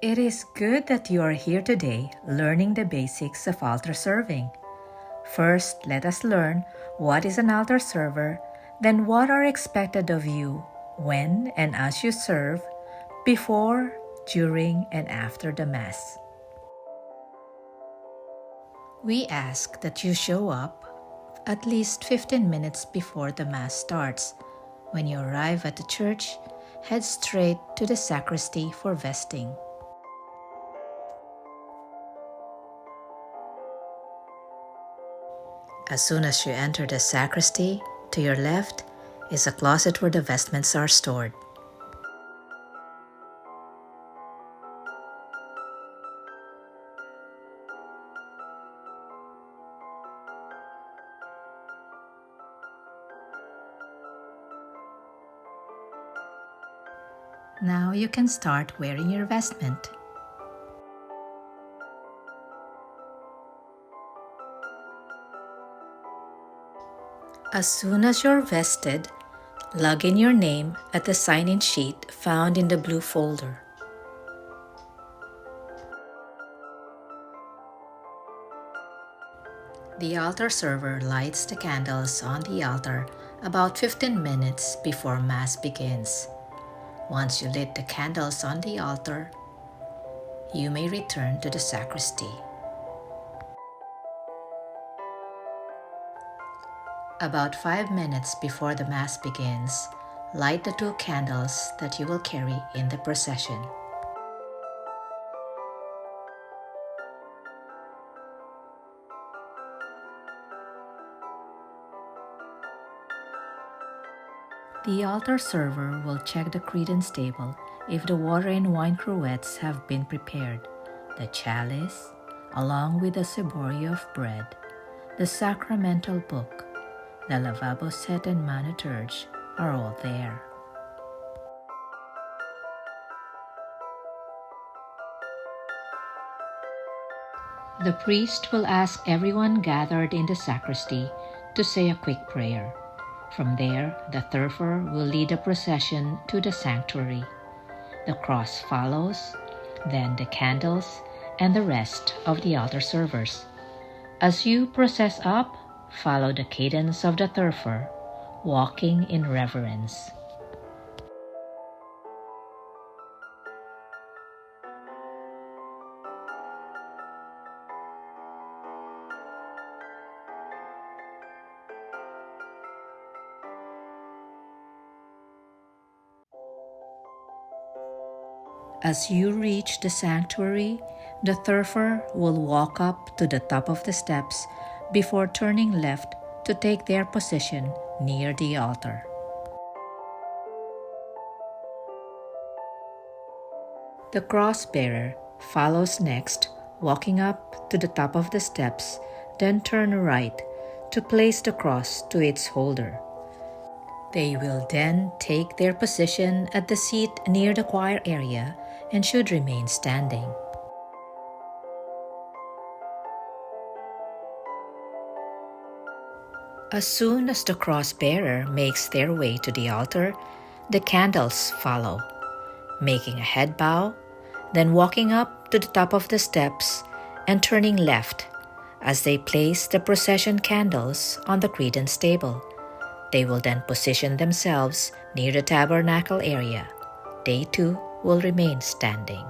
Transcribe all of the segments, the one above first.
It is good that you are here today learning the basics of altar serving. First, let us learn what is an altar server, then what are expected of you when and as you serve, before, during, and after the Mass. We ask that you show up at least 15 minutes before the Mass starts. When you arrive at the church, head straight to the sacristy for vesting. As soon as you enter the sacristy, to your left is a closet where the vestments are stored. Now you can start wearing your vestment. As soon as you're vested, log in your name at the sign-in sheet found in the blue folder. The altar server lights the candles on the altar about 15 minutes before Mass begins. Once you lit the candles on the altar, you may return to the sacristy. About 5 minutes before the Mass begins, light the 2 candles that you will carry in the procession. The altar server will check the credence table if the water and wine cruets have been prepared, the chalice, along with the ciborium of bread, the sacramental book, the lavabo set and manuterge are all there. The priest will ask everyone gathered in the sacristy to say a quick prayer. From there, the thurifer will lead the procession to the sanctuary. The cross follows, then the candles, and the rest of the altar servers. As you process up, follow the cadence of the thurifer, walking in reverence. As you reach the sanctuary, the thurifer will walk up to the top of the steps before turning left to take their position near the altar. The cross-bearer follows next, walking up to the top of the steps, then turn right to place the cross to its holder. They will then take their position at the seat near the choir area and should remain standing. As soon as the cross-bearer makes their way to the altar, the candles follow, making a head bow, then walking up to the top of the steps and turning left as they place the procession candles on the credence table. They will then position themselves near the tabernacle area. They too will remain standing.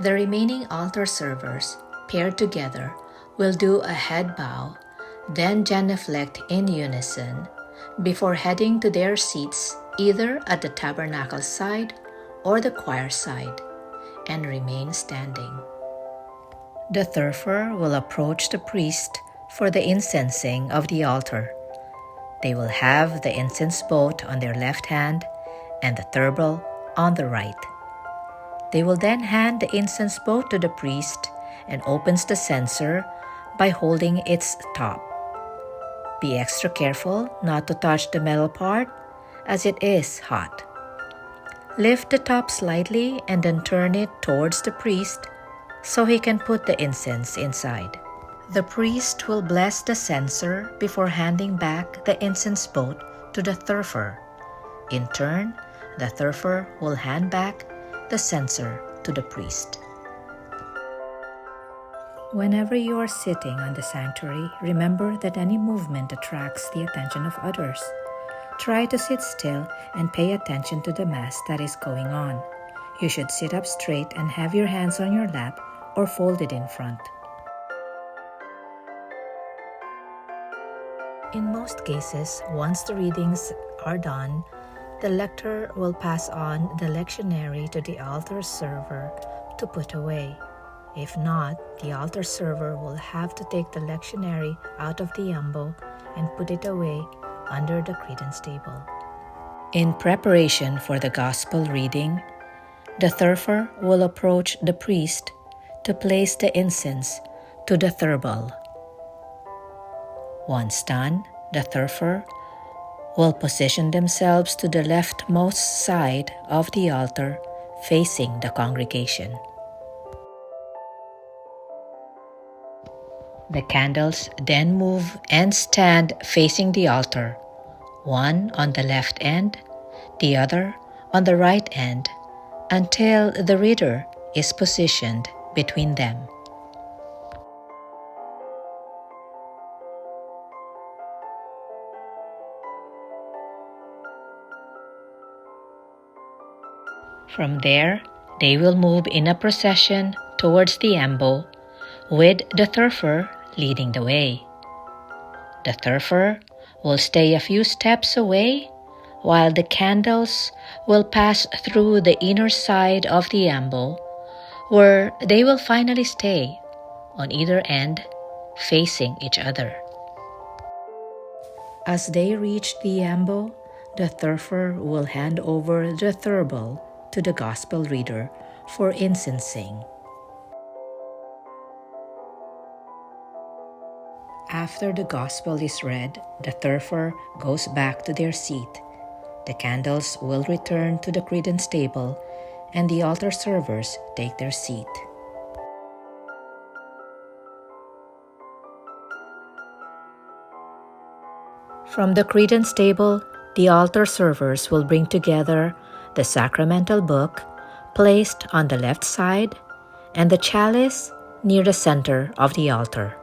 The remaining altar servers, paired together, will do a head bow, then genuflect in unison before heading to their seats either at the tabernacle side or the choir side, and remain standing. The thurifer will approach the priest for the incensing of the altar. They will have the incense boat on their left hand and the thurible on the right. They will then hand the incense boat to the priest and opens the censer by holding its top. Be extra careful not to touch the metal part as it is hot. Lift the top slightly and then turn it towards the priest so he can put the incense inside. The priest will bless the censer before handing back the incense boat to the thurifer. In turn, the thurifer will hand back the censer to the priest. Whenever you are sitting on the sanctuary, remember that any movement attracts the attention of others. Try to sit still and pay attention to the Mass that is going on. You should sit up straight and have your hands on your lap or folded in front. In most cases, once the readings are done, the lector will pass on the lectionary to the altar server to put away. If not, the altar server will have to take the lectionary out of the ambo and put it away under the credence table. In preparation for the gospel reading, the thurifer will approach the priest to place the incense to the thurbal. Once done, the thurifer will position themselves to the leftmost side of the altar, facing the congregation. The candles then move and stand facing the altar, one on the left end, the other on the right end, until the reader is positioned between them. From there, they will move in a procession towards the ambo, with the thurifer leading the way. The thurifer will stay a few steps away, while the candles will pass through the inner side of the ambo, where they will finally stay on either end, facing each other. As they reach the ambo, the thurifer will hand over the thurbal to the gospel reader for incensing. After the gospel is read, the thurifer goes back to their seat. The candles will return to the credence table, and the altar servers take their seat. From the credence table, the altar servers will bring together the sacramental book placed on the left side and the chalice near the center of the altar.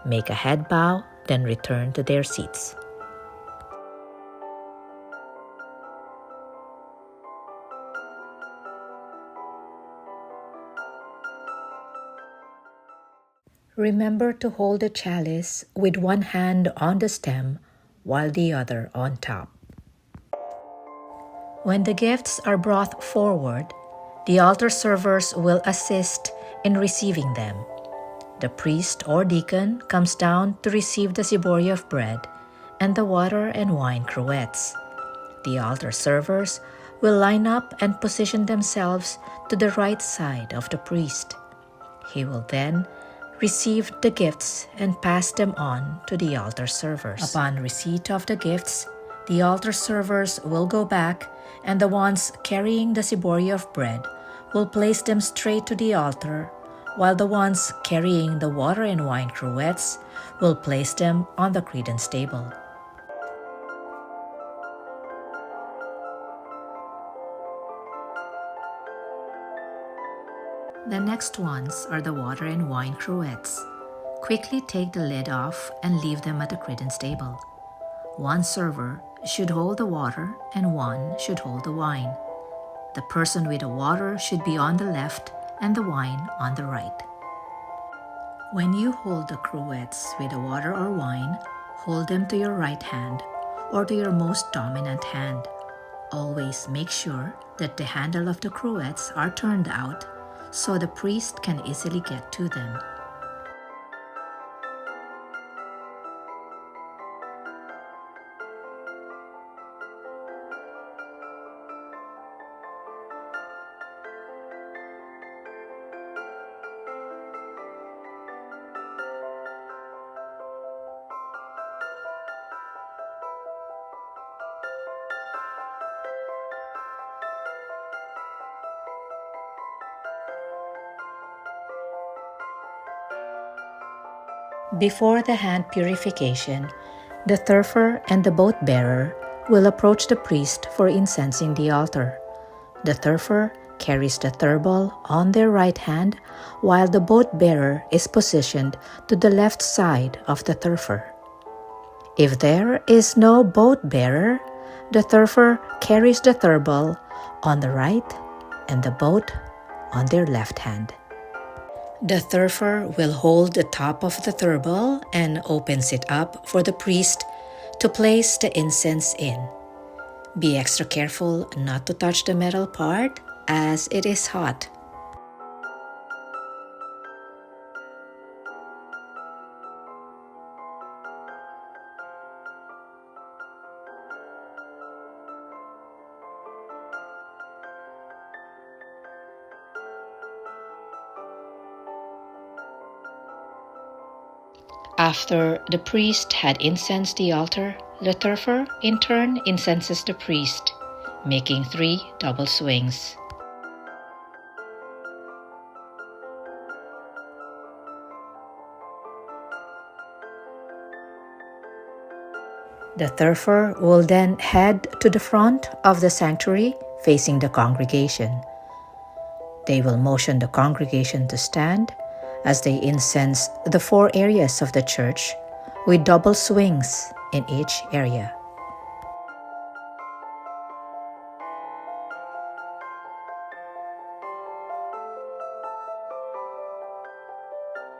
Make a head bow, then return to their seats. Remember to hold the chalice with one hand on the stem while the other on top. When the gifts are brought forward, the altar servers will assist in receiving them. The priest or deacon comes down to receive the ciboria of bread and the water and wine cruets. The altar servers will line up and position themselves to the right side of the priest. He will then receive the gifts and pass them on to the altar servers. Upon receipt of the gifts, the altar servers will go back, and the ones carrying the ciboria of bread will place them straight to the altar, while the ones carrying the water and wine cruets will place them on the credence table. The next ones are the water and wine cruets. Quickly take the lid off and leave them at the credence table. One server should hold the water and one should hold the wine. The person with the water should be on the left and the wine on the right. When you hold the cruets with the water or wine, hold them to your right hand or to your most dominant hand. Always make sure that the handle of the cruets are turned out so the priest can easily get to them. Before the hand purification, the thurifer and the boat bearer will approach the priest for incensing the altar. The thurifer carries the thurbal on their right hand, while the boat bearer is positioned to the left side of the thurifer. If there is no boat bearer, the thurifer carries the thurbal on the right and the boat on their left hand. The thurifer will hold the top of the thurbal and opens it up for the priest to place the incense in. Be extra careful not to touch the metal part as it is hot. After the priest had incensed the altar, the thurifer in turn incenses the priest, making 3 double swings. The thurifer will then head to the front of the sanctuary facing the congregation. They will motion the congregation to stand as they incense the 4 areas of the church with double swings in each area.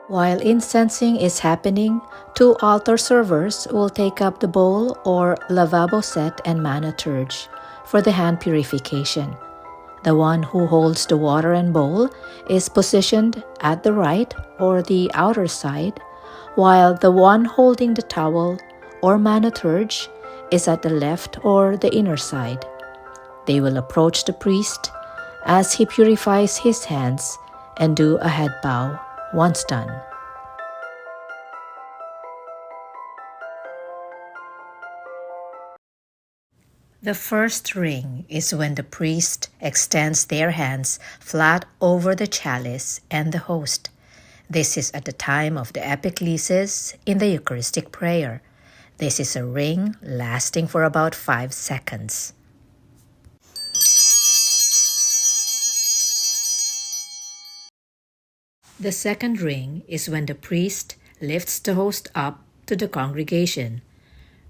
While incensing is happening, 2 altar servers will take up the bowl or lavabo set and manna turge for the hand purification. The one who holds the water and bowl is positioned at the right or the outer side, while the one holding the towel or manna turge is at the left or the inner side. They will approach the priest as he purifies his hands and do a head bow once done. The first ring is when the priest extends their hands flat over the chalice and the host. This is at the time of the epiclesis in the Eucharistic prayer. This is a ring lasting for about 5 seconds. The second ring is when the priest lifts the host up to the congregation.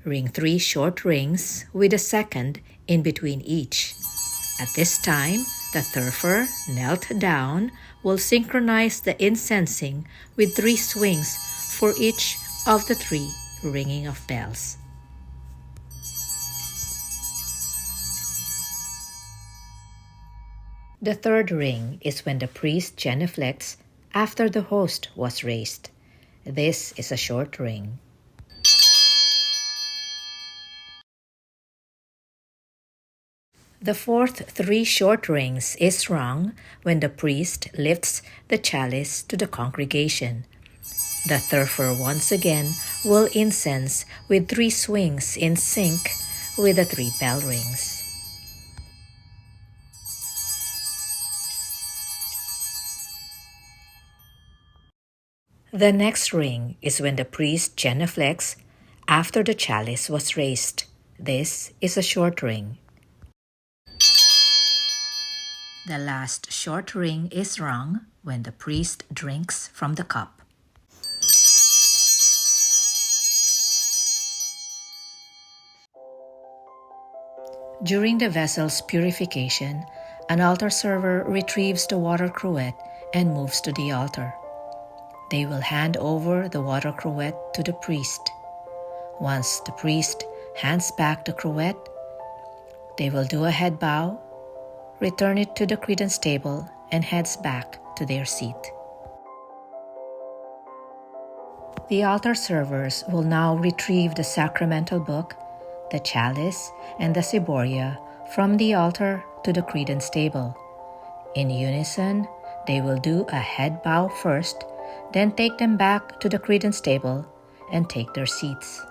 Ring 3 short rings with a second in between each. At this time, the thurifer, knelt down, will synchronize the incensing with 3 swings for each of the 3 ringing of bells. The third ring is when the priest genuflects after the host was raised. This is a short ring. The fourth 3 short rings is rung when the priest lifts the chalice to the congregation. The thurifer once again will incense with 3 swings in sync with the 3 bell rings. The next ring is when the priest genuflects after the chalice was raised. This is a short ring. The last short ring is rung when the priest drinks from the cup. During the vessel's purification, an altar server retrieves the water cruet and moves to the altar. They will hand over the water cruet to the priest. Once the priest hands back the cruet, they will do a head bow, return it to the credence table, and heads back to their seat. The altar servers will now retrieve the sacramental book, the chalice, and the ciboria from the altar to the credence table. In unison, they will do a head bow first, then take them back to the credence table and take their seats.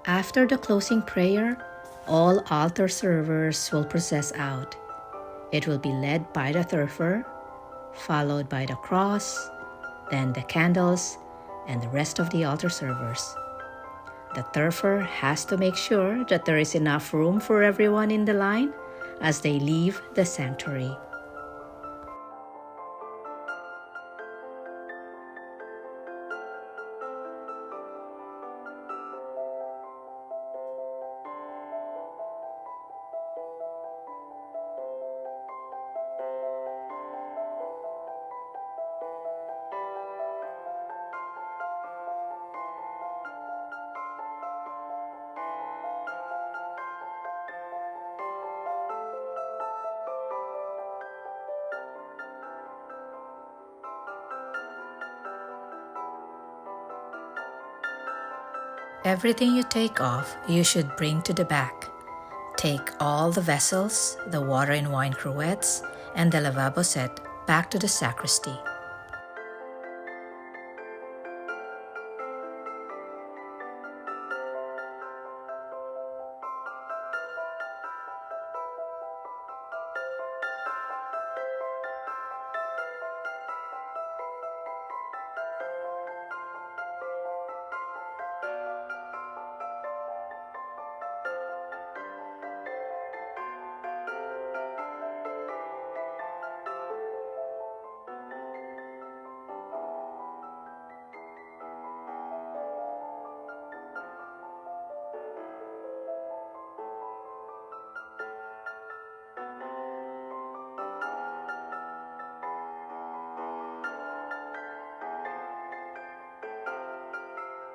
After the closing prayer, all altar servers will process out. It will be led by the thurifer, followed by the cross, then the candles, and the rest of the altar servers. The thurifer has to make sure that there is enough room for everyone in the line as they leave the sanctuary. Everything you take off, you should bring to the back. Take all the vessels, the water and wine cruettes, and the lavabo set back to the sacristy.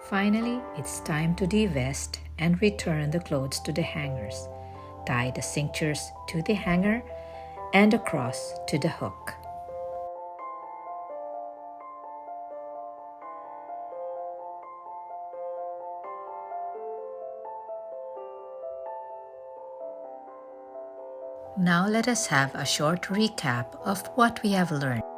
Finally, it's time to divest and return the clothes to the hangers. Tie the cinctures to the hanger and the cross to the hook. Now let us have a short recap of what we have learned.